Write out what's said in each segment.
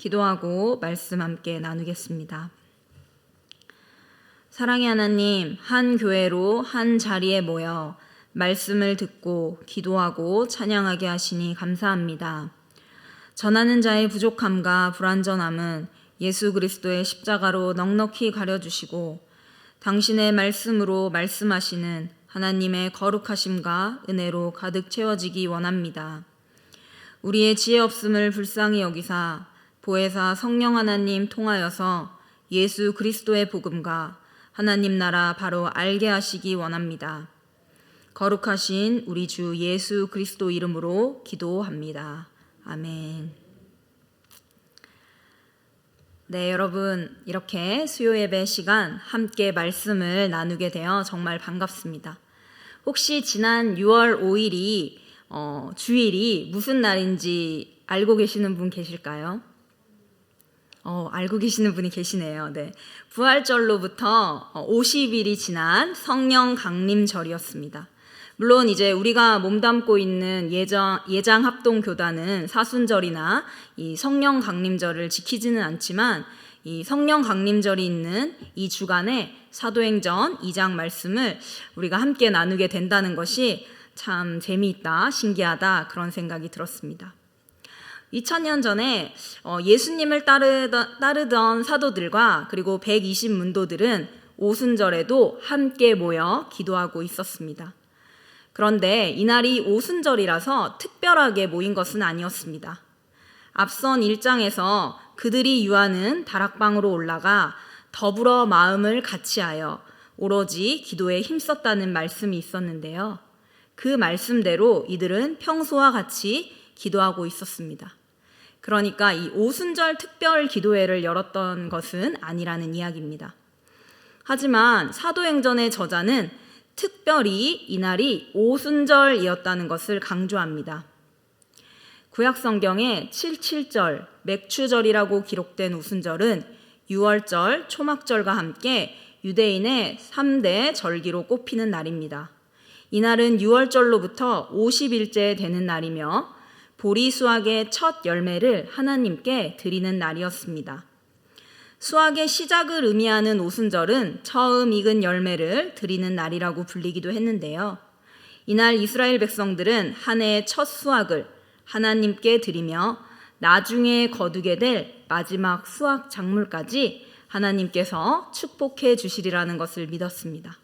기도하고 말씀 함께 나누겠습니다. 사랑의 하나님, 한 교회로 한 자리에 모여 말씀을 듣고 기도하고 찬양하게 하시니 감사합니다. 전하는 자의 부족함과 불완전함은 예수 그리스도의 십자가로 넉넉히 가려주시고 당신의 말씀으로 말씀하시는 하나님의 거룩하심과 은혜로 가득 채워지기 원합니다. 우리의 지혜 없음을 불쌍히 여기사 보혜사 성령 하나님 통하여서 예수 그리스도의 복음과 하나님 나라 바로 알게 하시기 원합니다. 거룩하신 우리 주 예수 그리스도 이름으로 기도합니다. 아멘. 네, 여러분, 이렇게 수요 예배 시간 함께 말씀을 나누게 되어 정말 반갑습니다. 혹시 지난 6월 5일이 주일이 무슨 날인지 알고 계시는 분 계실까요? 알고 계시는 분이 계시네요. 네. 부활절로부터 50일이 지난 성령 강림절이었습니다. 물론 이제 우리가 몸담고 있는 예장합동교단은 사순절이나 이 성령 강림절을 지키지는 않지만 이 성령 강림절이 있는 이 주간에 사도행전 2장 말씀을 우리가 함께 나누게 된다는 것이 참 재미있다, 신기하다 그런 생각이 들었습니다. 2000년 전에 예수님을 따르던 사도들과 그리고 120문도들은 오순절에도 함께 모여 기도하고 있었습니다. 그런데 이날이 오순절이라서 특별하게 모인 것은 아니었습니다. 앞선 1장에서 그들이 유하는 다락방으로 올라가 더불어 마음을 같이하여 오로지 기도에 힘썼다는 말씀이 있었는데요. 그 말씀대로 이들은 평소와 같이 기도하고 있었습니다. 그러니까 이 오순절 특별 기도회를 열었던 것은 아니라는 이야기입니다. 하지만 사도행전의 저자는 특별히 이날이 오순절이었다는 것을 강조합니다. 구약성경에 77절, 맥추절이라고 기록된 오순절은 유월절, 초막절과 함께 유대인의 3대 절기로 꼽히는 날입니다. 이날은 유월절로부터 50일째 되는 날이며 보리 수확의 첫 열매를 하나님께 드리는 날이었습니다. 수확의 시작을 의미하는 오순절은 처음 익은 열매를 드리는 날이라고 불리기도 했는데요. 이날 이스라엘 백성들은 한 해의 첫 수확을 하나님께 드리며 나중에 거두게 될 마지막 수확 작물까지 하나님께서 축복해 주시리라는 것을 믿었습니다.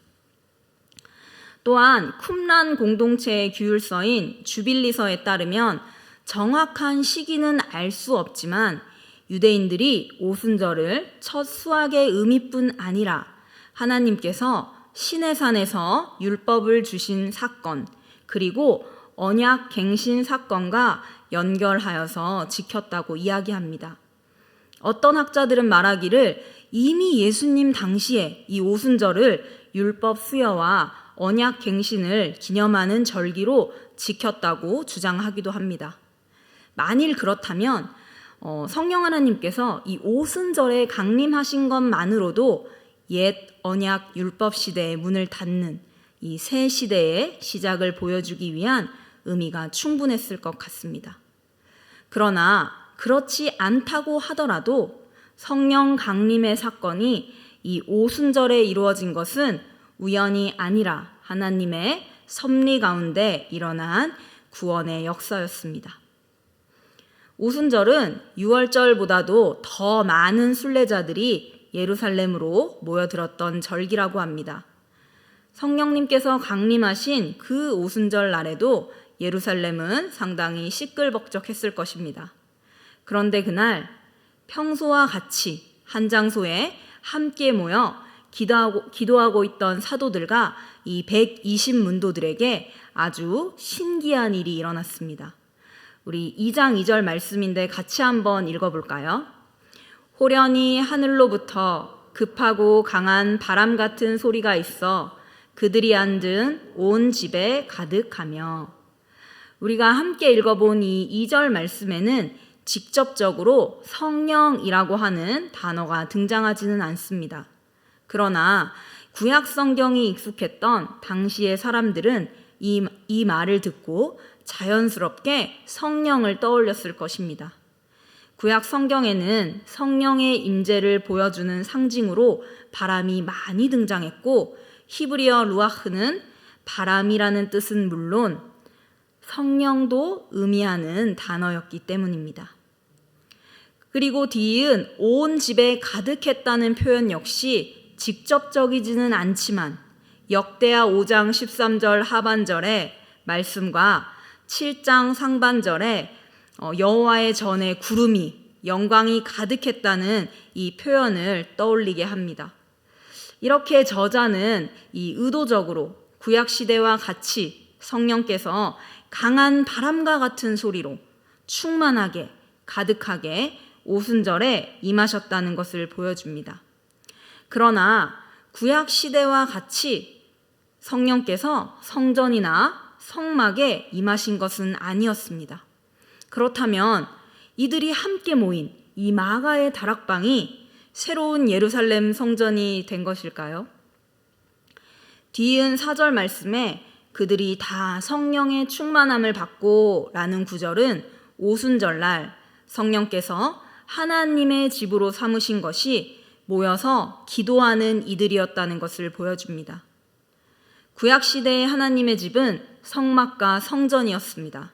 또한 쿰란 공동체의 규율서인 주빌리서에 따르면 정확한 시기는 알 수 없지만 유대인들이 오순절을 첫 수확의 의미뿐 아니라 하나님께서 시내산에서 율법을 주신 사건 그리고 언약 갱신 사건과 연결하여서 지켰다고 이야기합니다. 어떤 학자들은 말하기를 이미 예수님 당시에 이 오순절을 율법 수여와 언약 갱신을 기념하는 절기로 지켰다고 주장하기도 합니다. 만일 그렇다면 성령 하나님께서 이 오순절에 강림하신 것만으로도 옛 언약 율법 시대의 문을 닫는 이 새 시대의 시작을 보여주기 위한 의미가 충분했을 것 같습니다. 그러나 그렇지 않다고 하더라도 성령 강림의 사건이 이 오순절에 이루어진 것은 우연이 아니라 하나님의 섭리 가운데 일어난 구원의 역사였습니다. 오순절은 유월절보다도 더 많은 순례자들이 예루살렘으로 모여들었던 절기라고 합니다. 성령님께서 강림하신 그 오순절 날에도 예루살렘은 상당히 시끌벅적했을 것입니다. 그런데 그날 평소와 같이 한 장소에 함께 모여 기도하고 있던 사도들과 이 120문도들에게 아주 신기한 일이 일어났습니다. 우리 2장 2절 말씀인데 같이 한번 읽어볼까요? 호련히 하늘로부터 급하고 강한 바람 같은 소리가 있어 그들이 앉은 온 집에 가득하며. 우리가 함께 읽어본 이 2절 말씀에는 직접적으로 성령이라고 하는 단어가 등장하지는 않습니다. 그러나 구약 성경이 익숙했던 당시의 사람들은 이 말을 듣고 자연스럽게 성령을 떠올렸을 것입니다. 구약 성경에는 성령의 임재를 보여주는 상징으로 바람이 많이 등장했고, 히브리어 루아흐는 바람이라는 뜻은 물론 성령도 의미하는 단어였기 때문입니다. 그리고 뒤이은 온 집에 가득했다는 표현 역시 직접적이지는 않지만 역대하 5장 13절 하반절의 말씀과 7장 상반절에 여호와의 전에 구름이 영광이 가득했다는 이 표현을 떠올리게 합니다. 이렇게 저자는 이 의도적으로 구약시대와 같이 성령께서 강한 바람과 같은 소리로 충만하게 가득하게 오순절에 임하셨다는 것을 보여줍니다. 그러나 구약시대와 같이 성령께서 성전이나 성막에 임하신 것은 아니었습니다. 그렇다면 이들이 함께 모인 이 마가의 다락방이 새로운 예루살렘 성전이 된 것일까요? 뒤이은 4절 말씀에 그들이 다 성령의 충만함을 받고 라는 구절은 오순절날 성령께서 하나님의 집으로 삼으신 것이 모여서 기도하는 이들이었다는 것을 보여줍니다. 구약시대의 하나님의 집은 성막과 성전이었습니다.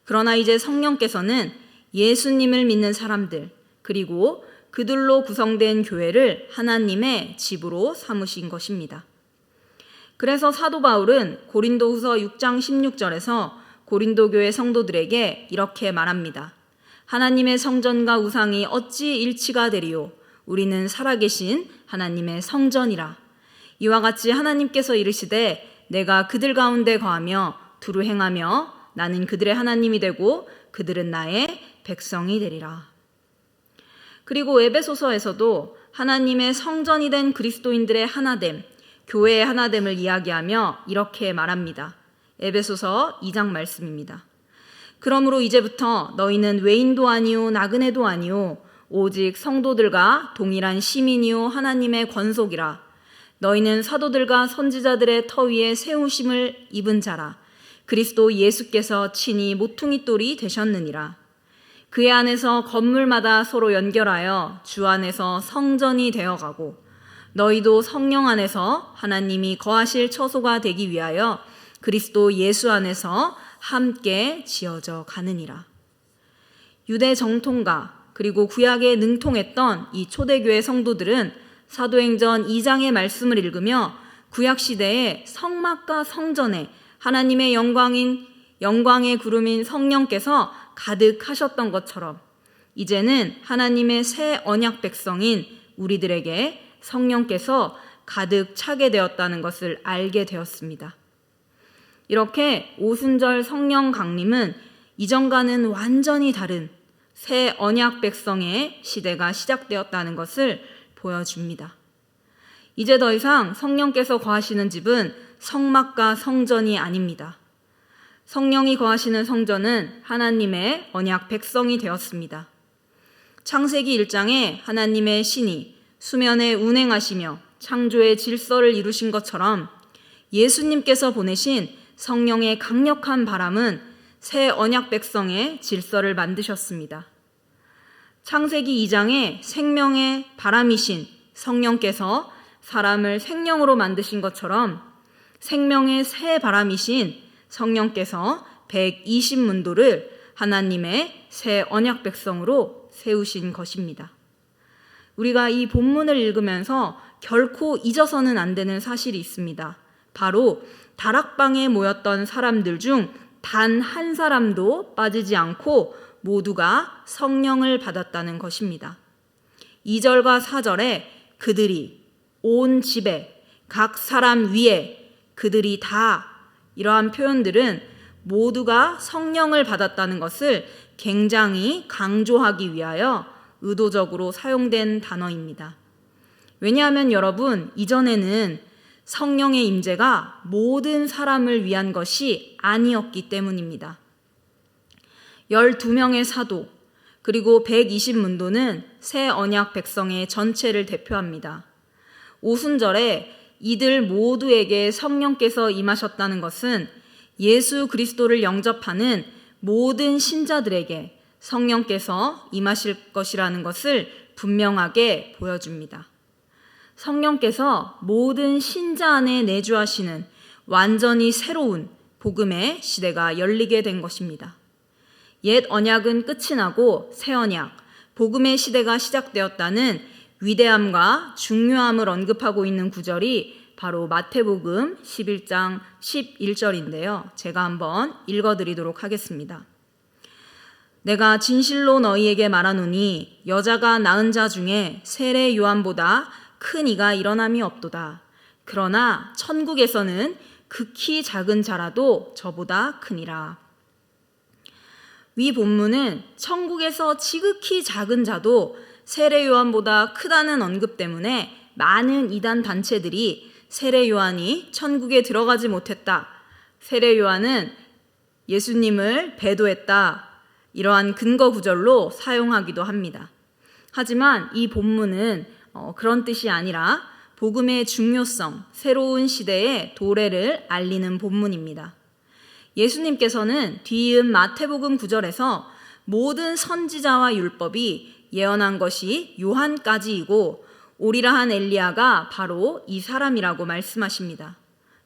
그러나 이제 성령께서는 예수님을 믿는 사람들, 그리고 그들로 구성된 교회를 하나님의 집으로 삼으신 것입니다. 그래서 사도 바울은 고린도후서 6장 16절에서 고린도 교회 성도들에게 이렇게 말합니다. 하나님의 성전과 우상이 어찌 일치가 되리요? 우리는 살아계신 하나님의 성전이라. 이와 같이 하나님께서 이르시되 내가 그들 가운데 거하며 두루 행하며 나는 그들의 하나님이 되고 그들은 나의 백성이 되리라. 그리고 에베소서에서도 하나님의 성전이 된 그리스도인들의 하나됨, 교회의 하나됨을 이야기하며 이렇게 말합니다. 에베소서 2장 말씀입니다. 그러므로 이제부터 너희는 외인도 아니요 나그네도 아니요 오직 성도들과 동일한 시민이요 하나님의 권속이라. 너희는 사도들과 선지자들의 터 위에 세우심을 입은 자라. 그리스도 예수께서 친히 모퉁이 돌이 되셨느니라. 그의 안에서 건물마다 서로 연결하여 주 안에서 성전이 되어가고 너희도 성령 안에서 하나님이 거하실 처소가 되기 위하여 그리스도 예수 안에서 함께 지어져 가느니라. 유대 정통가 그리고 구약에 능통했던 이 초대교회 성도들은 사도행전 2장의 말씀을 읽으며 구약시대의 성막과 성전에 하나님의 영광의 구름인 성령께서 가득하셨던 것처럼 이제는 하나님의 새 언약 백성인 우리들에게 성령께서 가득 차게 되었다는 것을 알게 되었습니다. 이렇게 오순절 성령 강림은 이전과는 완전히 다른 새 언약 백성의 시대가 시작되었다는 것을 보여줍니다. 이제 더 이상 성령께서 거하시는 집은 성막과 성전이 아닙니다. 성령이 거하시는 성전은 하나님의 언약 백성이 되었습니다. 창세기 1장에 하나님의 신이 수면에 운행하시며 창조의 질서를 이루신 것처럼 예수님께서 보내신 성령의 강력한 바람은 새 언약 백성의 질서를 만드셨습니다. 창세기 2장에 생명의 바람이신 성령께서 사람을 생명으로 만드신 것처럼 생명의 새 바람이신 성령께서 120문도를 하나님의 새 언약 백성으로 세우신 것입니다. 우리가 이 본문을 읽으면서 결코 잊어서는 안 되는 사실이 있습니다. 바로 다락방에 모였던 사람들 중 단 한 사람도 빠지지 않고 모두가 성령을 받았다는 것입니다. 2절과 4절에 그들이 온 집에 각 사람 위에 그들이 다 이러한 표현들은 모두가 성령을 받았다는 것을 굉장히 강조하기 위하여 의도적으로 사용된 단어입니다. 왜냐하면 여러분, 이전에는 성령의 임재가 모든 사람을 위한 것이 아니었기 때문입니다. 12명의 사도 그리고 120문도는 새 언약 백성의 전체를 대표합니다. 오순절에 이들 모두에게 성령께서 임하셨다는 것은 예수 그리스도를 영접하는 모든 신자들에게 성령께서 임하실 것이라는 것을 분명하게 보여줍니다. 성령께서 모든 신자 안에 내주하시는 완전히 새로운 복음의 시대가 열리게 된 것입니다. 옛 언약은 끝이 나고 새 언약, 복음의 시대가 시작되었다는 위대함과 중요함을 언급하고 있는 구절이 바로 마태복음 11장 11절인데요. 제가 한번 읽어드리도록 하겠습니다. 내가 진실로 너희에게 말하노니 여자가 낳은 자 중에 세례 요한보다 큰 이가 일어남이 없도다. 그러나 천국에서는 극히 작은 자라도 저보다 크니라. 위 본문은 천국에서 지극히 작은 자도 세례 요한보다 크다는 언급 때문에 많은 이단 단체들이 세례 요한이 천국에 들어가지 못했다. 세례 요한은 예수님을 배도했다. 이러한 근거 구절로 사용하기도 합니다. 하지만 이 본문은 그런 뜻이 아니라 복음의 중요성, 새로운 시대의 도래를 알리는 본문입니다. 예수님께서는 뒤이은 마태복음 9절에서 모든 선지자와 율법이 예언한 것이 요한까지이고 오리라 한 엘리야가 바로 이 사람이라고 말씀하십니다.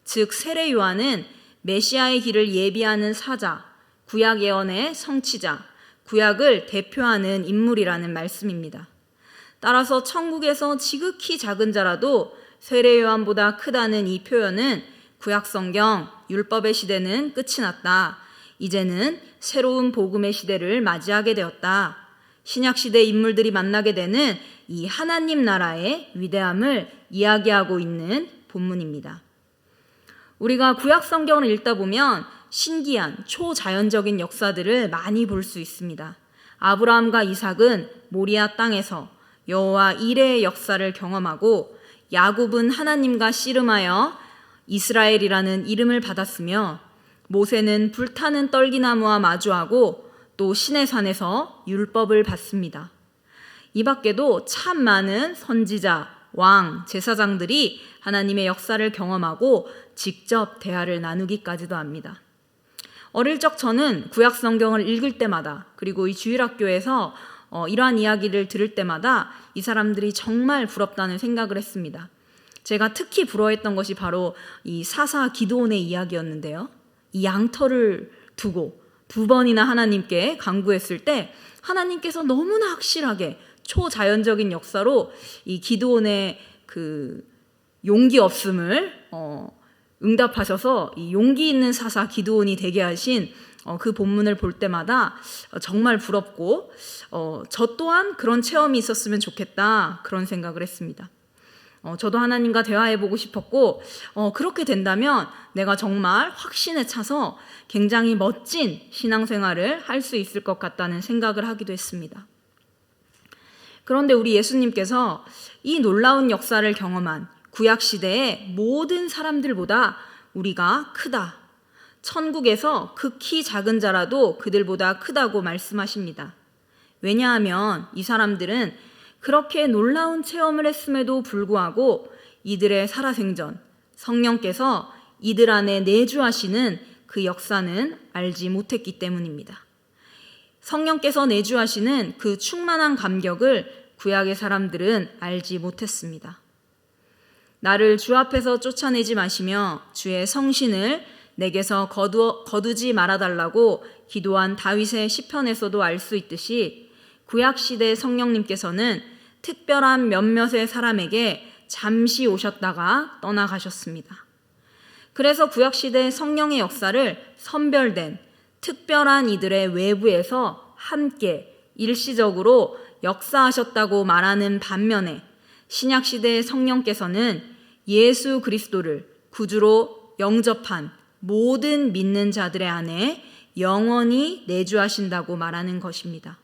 즉 세례 요한은 메시아의 길을 예비하는 사자, 구약 예언의 성취자, 구약을 대표하는 인물이라는 말씀입니다. 따라서 천국에서 지극히 작은 자라도 세례 요한보다 크다는 이 표현은 구약 성경 율법의 시대는 끝이 났다. 이제는 새로운 복음의 시대를 맞이하게 되었다. 신약 시대 인물들이 만나게 되는 이 하나님 나라의 위대함을 이야기하고 있는 본문입니다. 우리가 구약 성경을 읽다 보면 신기한 초자연적인 역사들을 많이 볼 수 있습니다. 아브라함과 이삭은 모리아 땅에서 여호와 이레의 역사를 경험하고 야곱은 하나님과 씨름하여 이스라엘이라는 이름을 받았으며 모세는 불타는 떨기나무와 마주하고 또 시내산에서 율법을 받습니다. 이 밖에도 참 많은 선지자, 왕, 제사장들이 하나님의 역사를 경험하고 직접 대화를 나누기까지도 합니다. 어릴 적 저는 구약 성경을 읽을 때마다 그리고 이 주일학교에서 이러한 이야기를 들을 때마다 이 사람들이 정말 부럽다는 생각을 했습니다. 제가 특히 부러워했던 것이 바로 이 사사 기드온의 이야기였는데요. 이 양털을 두고 2번이나 하나님께 간구했을 때 하나님께서 너무나 확실하게 초자연적인 역사로 이 기드온의 그 용기 없음을 응답하셔서 이 용기 있는 사사 기드온이 되게 하신 그 본문을 볼 때마다 정말 부럽고 저 또한 그런 체험이 있었으면 좋겠다 그런 생각을 했습니다. 저도 하나님과 대화해보고 싶었고 그렇게 된다면 내가 정말 확신에 차서 굉장히 멋진 신앙생활을 할 수 있을 것 같다는 생각을 하기도 했습니다. 그런데 우리 예수님께서 이 놀라운 역사를 경험한 구약시대의 모든 사람들보다 우리가 크다. 천국에서 극히 작은 자라도 그들보다 크다고 말씀하십니다. 왜냐하면 이 사람들은 그렇게 놀라운 체험을 했음에도 불구하고 이들의 살아생전, 성령께서 이들 안에 내주하시는 그 역사는 알지 못했기 때문입니다. 성령께서 내주하시는 그 충만한 감격을 구약의 사람들은 알지 못했습니다. 나를 주 앞에서 쫓아내지 마시며 주의 성신을 내게서 거두지 말아달라고 기도한 다윗의 시편에서도 알 수 있듯이 구약시대 성령님께서는 특별한 몇몇의 사람에게 잠시 오셨다가 떠나가셨습니다. 그래서 구약시대 성령의 역사를 선별된 특별한 이들의 외부에서 함께 일시적으로 역사하셨다고 말하는 반면에 신약시대의 성령께서는 예수 그리스도를 구주로 영접한 모든 믿는 자들의 안에 영원히 내주하신다고 말하는 것입니다.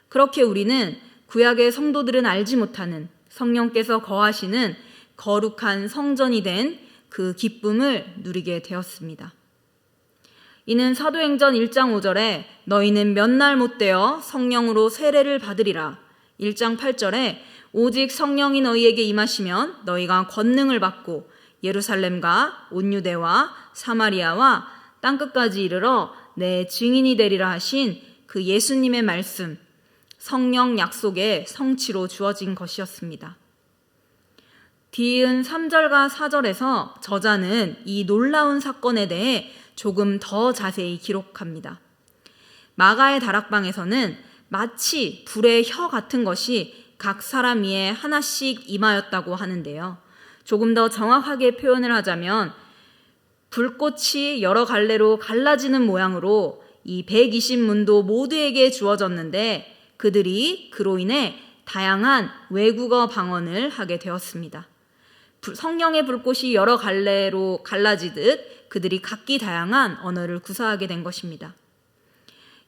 그렇게 우리는 구약의 성도들은 알지 못하는 성령께서 거하시는 거룩한 성전이 된 그 기쁨을 누리게 되었습니다. 이는 사도행전 1장 5절에 너희는 몇 날 못되어 성령으로 세례를 받으리라. 1장 8절에 오직 성령이 너희에게 임하시면 너희가 권능을 받고 예루살렘과 온 유대와 사마리아와 땅끝까지 이르러 내 증인이 되리라 하신 그 예수님의 말씀, 성령 약속의 성취로 주어진 것이었습니다. 뒤이은 3절과 4절에서 저자는 이 놀라운 사건에 대해 조금 더 자세히 기록합니다. 마가의 다락방에서는 마치 불의 혀 같은 것이 각 사람 위에 하나씩 임하였다고 하는데요. 조금 더 정확하게 표현을 하자면 불꽃이 여러 갈래로 갈라지는 모양으로 이 120문도 모두에게 주어졌는데 그들이 그로 인해 다양한 외국어 방언을 하게 되었습니다. 성령의 불꽃이 여러 갈래로 갈라지듯 그들이 각기 다양한 언어를 구사하게 된 것입니다.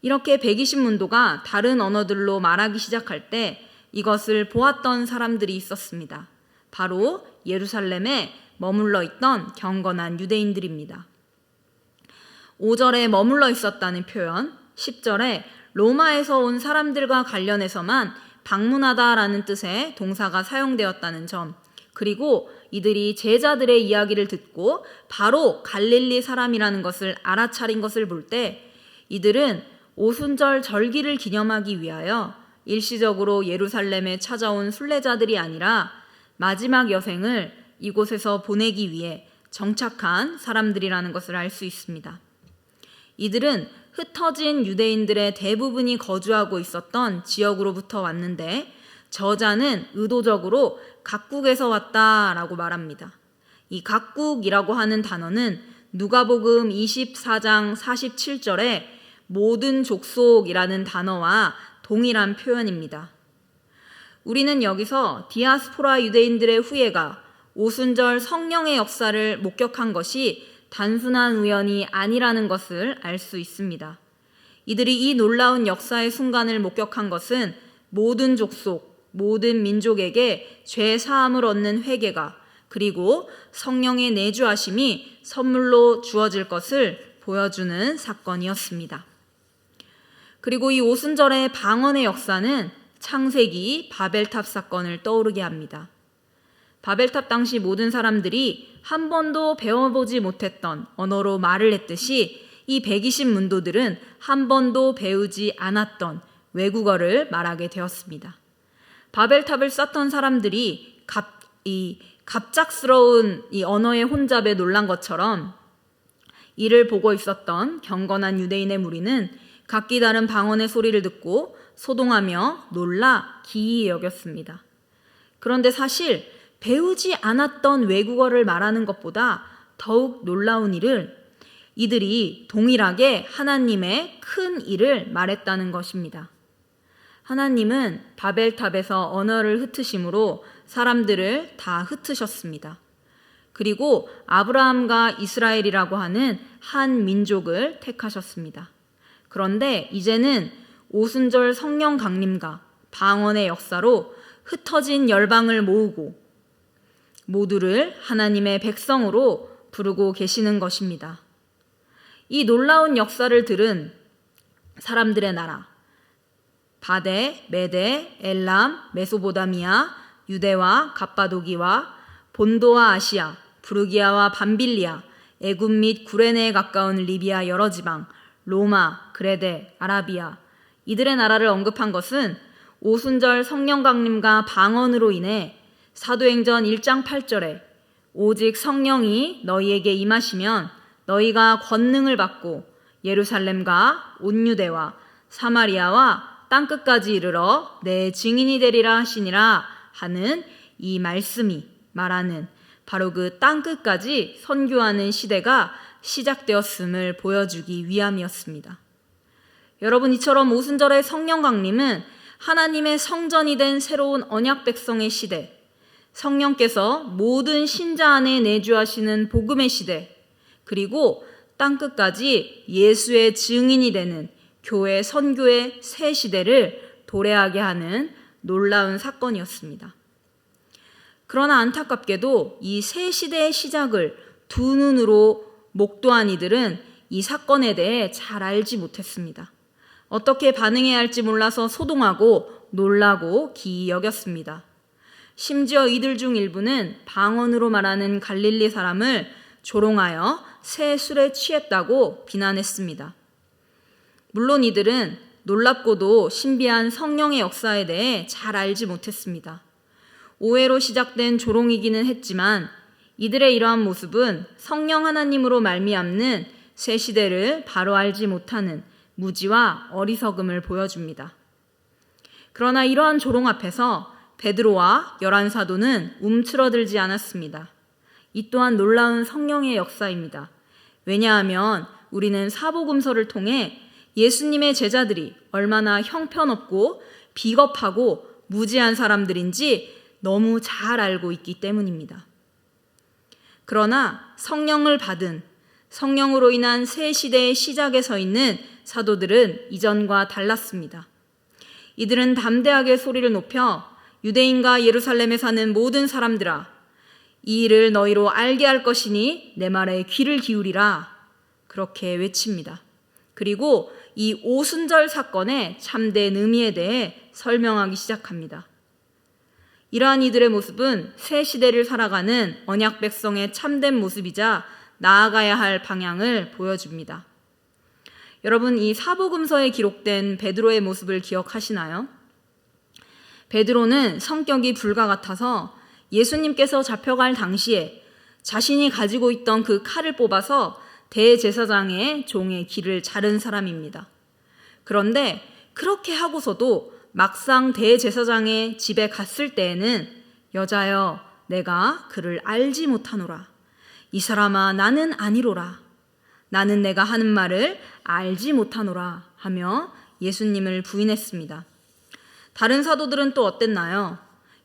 이렇게 120문도가 다른 언어들로 말하기 시작할 때 이것을 보았던 사람들이 있었습니다. 바로 예루살렘에 머물러 있던 경건한 유대인들입니다. 5절에 머물러 있었다는 표현, 10절에 로마에서 온 사람들과 관련해서만 방문하다라는 뜻의 동사가 사용되었다는 점, 그리고 이들이 제자들의 이야기를 듣고 바로 갈릴리 사람이라는 것을 알아차린 것을 볼 때 이들은 오순절 절기를 기념하기 위하여 일시적으로 예루살렘에 찾아온 순례자들이 아니라 마지막 여생을 이곳에서 보내기 위해 정착한 사람들이라는 것을 알 수 있습니다. 이들은 흩어진 유대인들의 대부분이 거주하고 있었던 지역으로부터 왔는데 저자는 의도적으로 각국에서 왔다라고 말합니다. 이 각국이라고 하는 단어는 누가복음 24장 47절에 모든 족속이라는 단어와 동일한 표현입니다. 우리는 여기서 디아스포라 유대인들의 후예가 오순절 성령의 역사를 목격한 것이 단순한 우연이 아니라는 것을 알 수 있습니다. 이들이 이 놀라운 역사의 순간을 목격한 것은 모든 족속, 모든 민족에게 죄 사함을 얻는 회개가 그리고 성령의 내주하심이 선물로 주어질 것을 보여주는 사건이었습니다. 그리고 이 오순절의 방언의 역사는 창세기 바벨탑 사건을 떠오르게 합니다. 바벨탑 당시 모든 사람들이 한 번도 배워보지 못했던 언어로 말을 했듯이 이 120문도들은 한 번도 배우지 않았던 외국어를 말하게 되었습니다. 바벨탑을 쌓던 사람들이 갑작스러운 이 언어의 혼잡에 놀란 것처럼 이를 보고 있었던 경건한 유대인의 무리는 각기 다른 방언의 소리를 듣고 소동하며 놀라 기이히 여겼습니다. 그런데 사실 배우지 않았던 외국어를 말하는 것보다 더욱 놀라운 일을 이들이 동일하게 하나님의 큰 일을 말했다는 것입니다. 하나님은 바벨탑에서 언어를 흩으심으로 사람들을 다 흩으셨습니다. 그리고 아브라함과 이스라엘이라고 하는 한 민족을 택하셨습니다. 그런데 이제는 오순절 성령 강림과 방언의 역사로 흩어진 열방을 모으고 모두를 하나님의 백성으로 부르고 계시는 것입니다. 이 놀라운 역사를 들은 사람들의 나라, 바데, 메데, 엘람, 메소보다미아, 유대와 갑바도기와 본도와 아시아, 부르기아와 밤빌리아, 애굽 및 구레네에 가까운 리비아 여러 지방, 로마, 그레데, 아라비아, 이들의 나라를 언급한 것은 오순절 성령 강림과 방언으로 인해 사도행전 1장 8절에 오직 성령이 너희에게 임하시면 너희가 권능을 받고 예루살렘과 온 유대와 사마리아와 땅끝까지 이르러 내 증인이 되리라 하시니라 하는 이 말씀이 말하는 바로 그 땅끝까지 선교하는 시대가 시작되었음을 보여주기 위함이었습니다. 여러분, 이처럼 오순절의 성령 강림은 하나님의 성전이 된 새로운 언약 백성의 시대, 성령께서 모든 신자 안에 내주하시는 복음의 시대, 그리고 땅끝까지 예수의 증인이 되는 교회 선교의 새 시대를 도래하게 하는 놀라운 사건이었습니다. 그러나 안타깝게도 이 새 시대의 시작을 두 눈으로 목도한 이들은 이 사건에 대해 잘 알지 못했습니다. 어떻게 반응해야 할지 몰라서 소동하고 놀라고 기이 여겼습니다. 심지어 이들 중 일부는 방언으로 말하는 갈릴리 사람을 조롱하여 새 술에 취했다고 비난했습니다. 물론 이들은 놀랍고도 신비한 성령의 역사에 대해 잘 알지 못했습니다. 오해로 시작된 조롱이기는 했지만 이들의 이러한 모습은 성령 하나님으로 말미암는 새 시대를 바로 알지 못하는 무지와 어리석음을 보여줍니다. 그러나 이러한 조롱 앞에서 베드로와 11 사도는 움츠러들지 않았습니다. 이 또한 놀라운 성령의 역사입니다. 왜냐하면 우리는 사복음서를 통해 예수님의 제자들이 얼마나 형편없고 비겁하고 무지한 사람들인지 너무 잘 알고 있기 때문입니다. 그러나 성령을 받은 성령으로 인한 새 시대의 시작에 서 있는 사도들은 이전과 달랐습니다. 이들은 담대하게 소리를 높여 유대인과 예루살렘에 사는 모든 사람들아, 이 일을 너희로 알게 할 것이니 내 말에 귀를 기울이라, 그렇게 외칩니다. 그리고 이 오순절 사건의 참된 의미에 대해 설명하기 시작합니다. 이러한 이들의 모습은 새 시대를 살아가는 언약 백성의 참된 모습이자 나아가야 할 방향을 보여줍니다. 여러분, 이 사복음서에 기록된 베드로의 모습을 기억하시나요? 베드로는 성격이 불과 같아서 예수님께서 잡혀갈 당시에 자신이 가지고 있던 그 칼을 뽑아서 대제사장의 종의 귀를 자른 사람입니다. 그런데 그렇게 하고서도 막상 대제사장의 집에 갔을 때에는 여자여 내가 그를 알지 못하노라. 이 사람아 나는 아니로라. 나는 내가 하는 말을 알지 못하노라 하며 예수님을 부인했습니다. 다른 사도들은 또 어땠나요?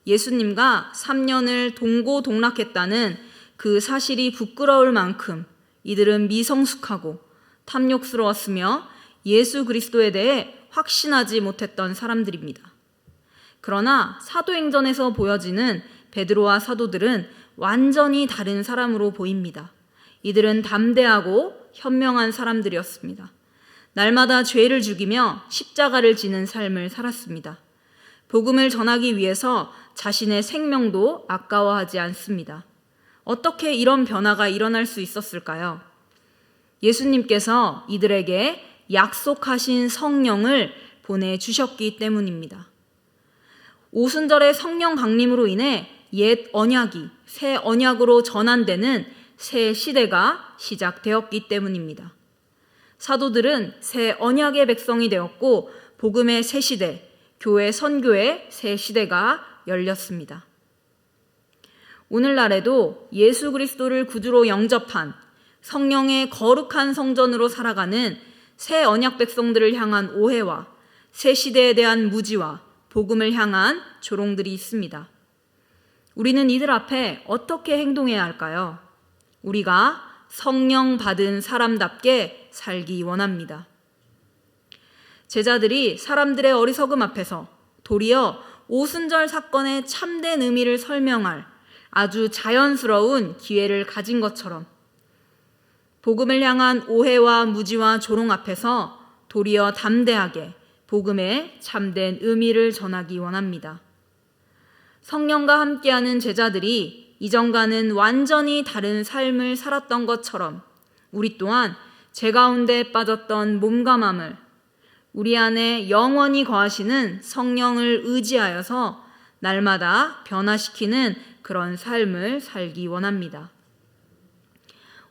예수님과 3년을 동고동락했다는 그 사실이 부끄러울 만큼 이들은 미성숙하고 탐욕스러웠으며 예수 그리스도에 대해 확신하지 못했던 사람들입니다. 그러나 사도행전에서 보여지는 베드로와 사도들은 완전히 다른 사람으로 보입니다. 이들은 담대하고 현명한 사람들이었습니다. 날마다 죄를 죽이며 십자가를 지는 삶을 살았습니다. 복음을 전하기 위해서 자신의 생명도 아까워하지 않습니다. 어떻게 이런 변화가 일어날 수 있었을까요? 예수님께서 이들에게 약속하신 성령을 보내주셨기 때문입니다. 오순절의 성령 강림으로 인해 옛 언약이 새 언약으로 전환되는 새 시대가 시작되었기 때문입니다. 사도들은 새 언약의 백성이 되었고 복음의 새 시대, 교회 선교의 새 시대가 열렸습니다. 오늘날에도 예수 그리스도를 구주로 영접한 성령의 거룩한 성전으로 살아가는 새 언약 백성들을 향한 오해와 새 시대에 대한 무지와 복음을 향한 조롱들이 있습니다. 우리는 이들 앞에 어떻게 행동해야 할까요? 우리가 성령 받은 사람답게 살기 원합니다. 제자들이 사람들의 어리석음 앞에서 도리어 오순절 사건의 참된 의미를 설명할 아주 자연스러운 기회를 가진 것처럼 복음을 향한 오해와 무지와 조롱 앞에서 도리어 담대하게 복음의 참된 의미를 전하기 원합니다. 성령과 함께하는 제자들이 이전과는 완전히 다른 삶을 살았던 것처럼 우리 또한 죄 가운데 빠졌던 몸과 마음을 우리 안에 영원히 거하시는 성령을 의지하여서 날마다 변화시키는 그런 삶을 살기 원합니다.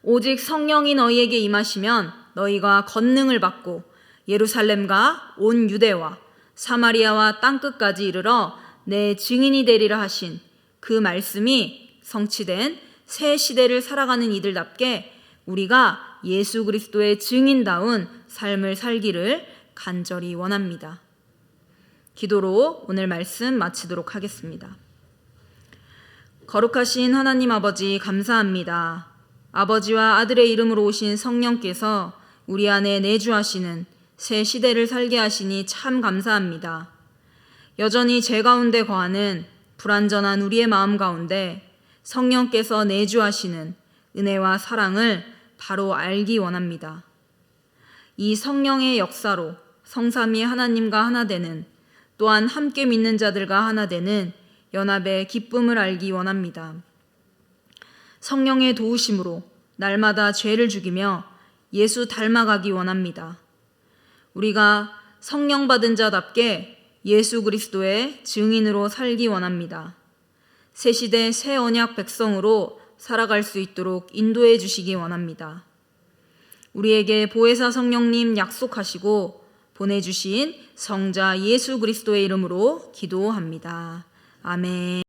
오직 성령이 너희에게 임하시면 너희가 권능을 받고 예루살렘과 온 유대와 사마리아와 땅끝까지 이르러 내 증인이 되리라 하신 그 말씀이 성취된 새 시대를 살아가는 이들답게 우리가 예수 그리스도의 증인다운 삶을 살기를 간절히 원합니다. 기도로 오늘 말씀 마치도록 하겠습니다. 거룩하신 하나님 아버지 감사합니다. 아버지와 아들의 이름으로 오신 성령께서 우리 안에 내주하시는 새 시대를 살게 하시니 참 감사합니다. 여전히 죄 가운데 거하는 불완전한 우리의 마음 가운데 성령께서 내주하시는 은혜와 사랑을 바로 알기 원합니다. 이 성령의 역사로 성삼위 하나님과 하나 되는, 또한 함께 믿는 자들과 하나 되는 연합의 기쁨을 알기 원합니다. 성령의 도우심으로 날마다 죄를 죽이며 예수 닮아가기 원합니다. 우리가 성령 받은 자답게 예수 그리스도의 증인으로 살기 원합니다. 새 시대 새 언약 백성으로 살아갈 수 있도록 인도해 주시기 원합니다. 우리에게 보혜사 성령님 약속하시고 보내주신 성자 예수 그리스도의 이름으로 기도합니다. 아멘.